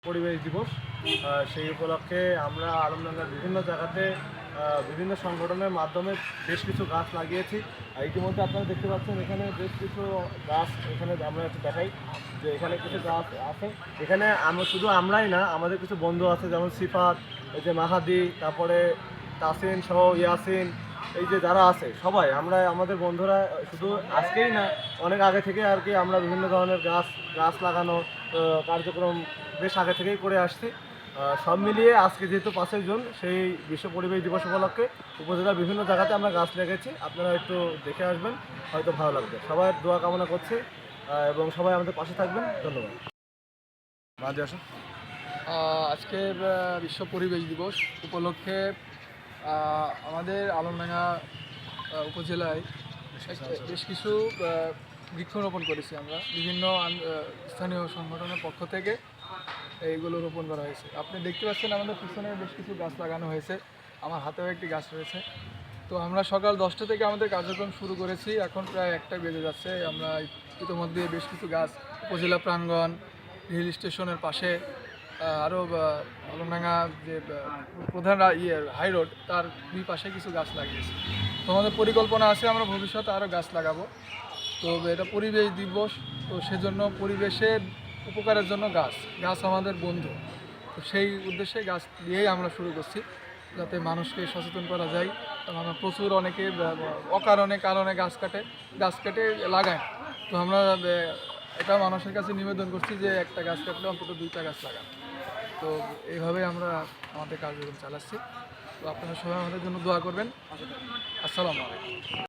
পরিবেশ দিবস। সেই উপলক্ষে আমরা আলমডাঙ্গার বিভিন্ন জায়গাতে বিভিন্ন সংগঠনের মাধ্যমে বেশ কিছু গাছ লাগিয়েছি। ইতিমধ্যে আপনারা দেখতে পাচ্ছেন এখানে বেশ কিছু গাছ, এখানে আমরা একটু দেখাই যে এখানে কিছু গাছ আছে। এখানে আমরাই না, আমাদের কিছু বন্ধু আছে, যেমন সিফাত, এই যে মাহাদি, তারপরে তাসিন সহ ইয়াসিন, এই যে যারা আছে সবাই আমরা আমাদের বন্ধুরা শুধু আজকেই না, অনেক আগে থেকে আর কি আমরা বিভিন্ন ধরনের গাছ লাগানো কার্যক্রম বেশ আগে থেকেই করে আসছি। সব মিলিয়ে আজকে যেহেতু 5ই জুন, সেই বিশ্ব পরিবেশ দিবস উপলক্ষে উপজেলার বিভিন্ন জায়গাতে আমরা গাছ লেগেছি। আপনারা একটু দেখে আসবেন, হয়তো ভালো লাগবে। সবাই দোয়া কামনা করছি এবং সবাই আমাদের পাশে থাকবেন। ধন্যবাদ। বাদে আসুন। আজকে বিশ্ব পরিবেশ দিবস উপলক্ষে আমাদের আলমডাঙ্গা উপজেলায় বেশ কিছু বৃক্ষরোপণ করেছি আমরা। বিভিন্ন স্থানীয় সংগঠনের পক্ষ থেকে এইগুলো রোপণ করা হয়েছে। আপনি দেখতে পাচ্ছেন আমাদের পিছনে বেশ কিছু গাছ লাগানো হয়েছে, আমার হাতেও একটি গাছ রয়েছে। তো আমরা সকাল 10টা থেকে আমাদের কার্যক্রম শুরু করেছি, এখন প্রায় 1টা বেজে যাচ্ছে। আমরা ইতিমধ্যে বেশ কিছু গাছ উপজেলা প্রাঙ্গণ, রেল স্টেশনের পাশে, আরও আলমডাঙ্গা যে প্রধান হাই রোড, তার দুই পাশে কিছু গাছ লাগিয়েছি। তো আমাদের পরিকল্পনা আছে আমরা ভবিষ্যতে আরও গাছ লাগাবো। তো এটা পরিবেশ দিবস, তো সেজন্য পরিবেশের উপকারের জন্য গাছ আমাদের বন্ধু। তো সেই উদ্দেশ্যে গাছ দিয়েই আমরা শুরু করছি, যাতে মানুষকে সচেতন করা যায়। কারণ আমরা প্রচুর অনেকে অকারণে কারণে গাছ কেটে লাগায়। তো আমরা এটা মানুষের কাছে নিবেদন করছি যে একটা গাছ কাটলে অন্তত 2টা গাছ লাগান। তো এইভাবে আমরা আমাদের কার্যক্রম চালাচ্ছি। তো আপনারা সবাই আমাদের জন্য দোয়া করবেন। আসসালামু আলাইকুম।